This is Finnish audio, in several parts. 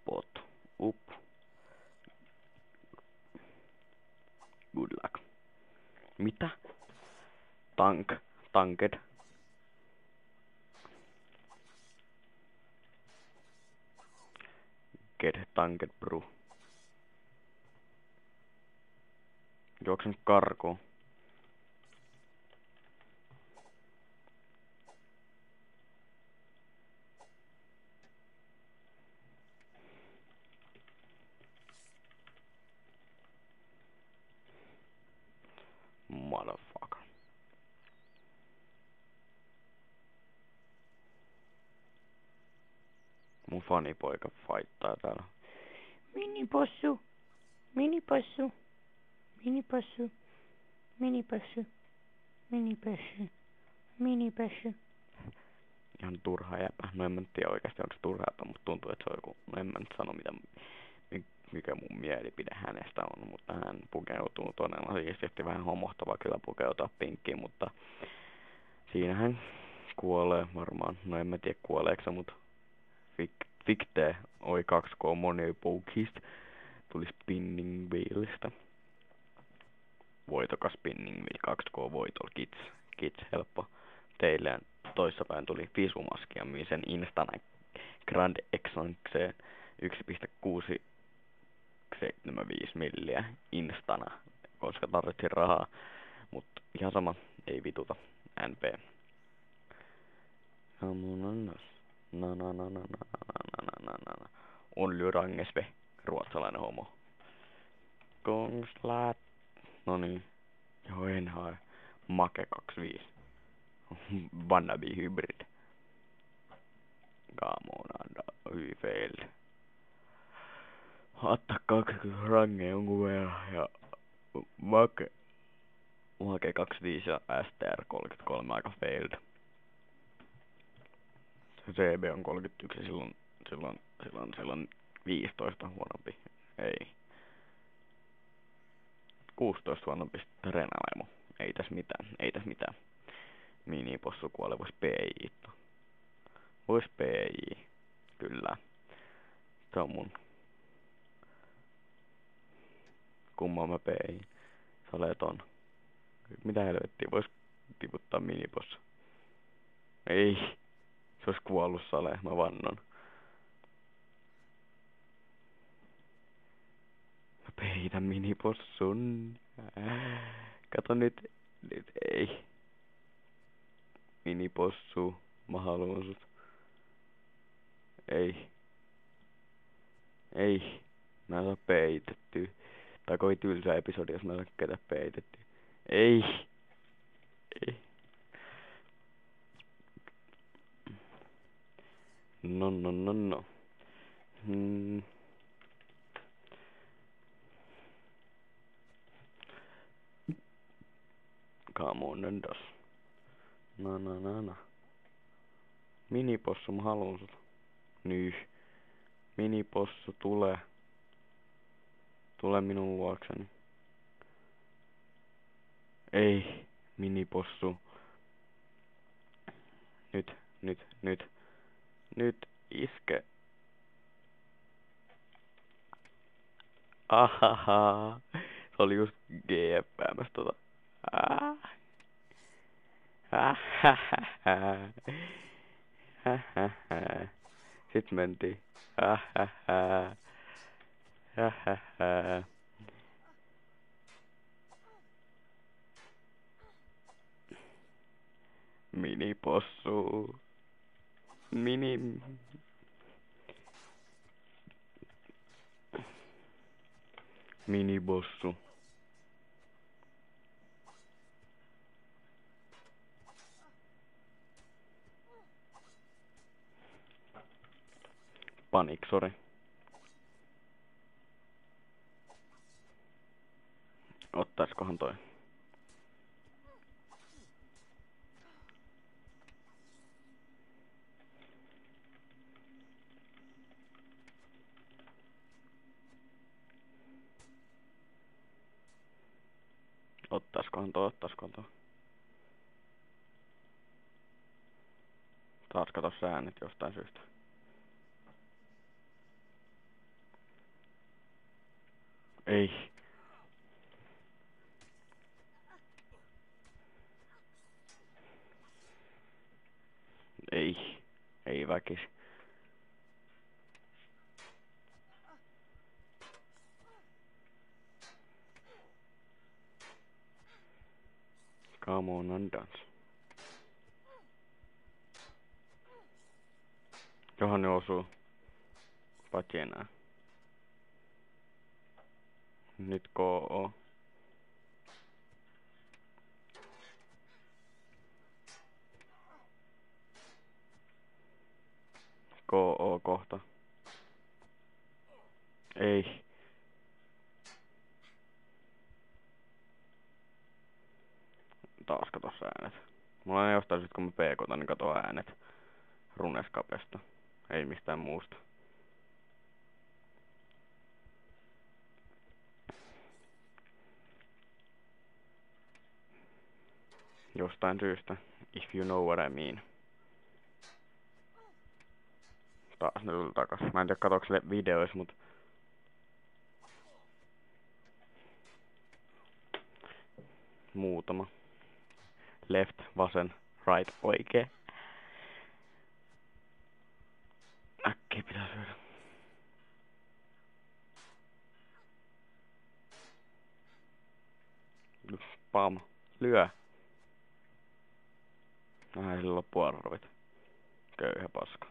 jackpot. Up. Good luck. Mitä? Tanked. Get tanked, bro. Juoksen karkuun. Motherfucker. Mun fanipoika fightaa täällä. Minipossu. Minipossu. Minipossu. Minipossu. Minipossu. Minipossu. Ihan turha jäpä. No en mä tiedä oikeasti onko se turha jäpä, mutta tuntuu, että se on joku... No en mä nyt sano mikä mun mielipide hänestä on, mutta hän pukeutuu todella siististi, vähän homohtava kyllä pukeutua pinkkiin, mutta siinä hän kuolee varmaan. No en mä tiedä kuoleeko, mutta Fikte oi 2K Moneybokista tuli Spinning Wheelistä. Voitokas Spinning Wheel 2K voitol kids helppo. Teille toissapäin tuli Fisumaski ja myi sen instana Grand Exankseen 1,675 milliä instana, koska tarvitsin rahaa, mutta ihan sama, ei vituta, NP. On Lyrangesve, ruotsalainen homo. Kongslat. Noniin. Joo, en hae. Make 25. Wannabe hybrid. Come on, we failed. Ottaa 20 rangeja jonkun verran ja Make 25 ja STR 33 aika failed. CB on 31 ja silloin 15 huonompi. Ei. 16 huonompi sitten Renalemo. Ei tässä mitään. Minipossu kuolee, vois PJ. Vois PJ. Kyllä. Tää on mun. Kummaa mä PJ. Sä olet on. Mitä helvettiä, vois tiputtaa minipossu. Ei. Se ois kuollut Sale, mä vannon. Mä peitän minipossun. Kato nyt ei. Minipossu, mä haluun sut. Ei. Mä en saa peitettyä. Tai kovin tylsä episodi, jos mä en saa ketä peitettyä. Ei. No. Come on, nendas. No. Minipossu, mä haluun sut. Nyh. Minipossu, tule. Tule minun luokseni. Ei. Minipossu. Nyt iske. Ahaha. Se oli just GFMS Sitten mentiin. Minipossu. Minibossu. Paniksori. Ottaiskohan toi? Ottaiskohan toi? Taas kato säännöt jostain syystä. Ei. Ei. Ei väkis. Come on and dance. Johan ne osuu. Paitsi enää. Nyt KO. KO kohta. Ei. Taas katos äänet. Mulla on jostain sit kun mä PK:tan, niin kato äänet. Runeskapesta. Ei mistään muusta. Jostain syystä. If you know what I mean. Taas ne tuli takas. Mä en tiedä katoks se videois, mut... Muutama. Left, vasen, right, oikee. Äkkiä pitää syödä. Pam. Lyö. Vähän sillä loppu arvit. Köyhä paska.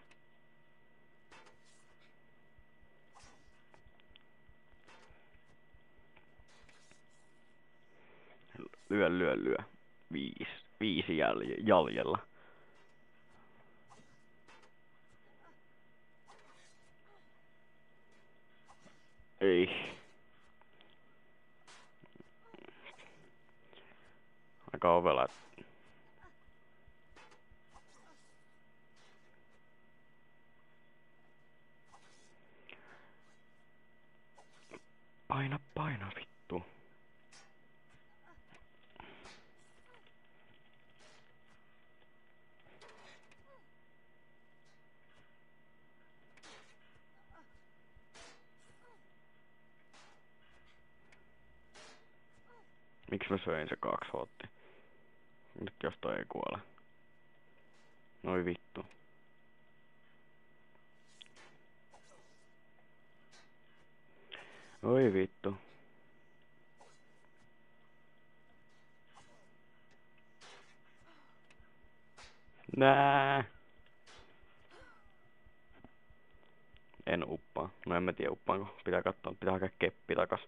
Lyö. 5 jäljellä. Ei. Aika ovela. Paina vittu. Miksi mä söin se 2 hotti? Nyt jos toi ei kuole. Noi vittu. Oi vittu. Nää. En uppaa. No en mä tiedä uppaanko. Pitää katsoa. Pitää hakea keppi takas.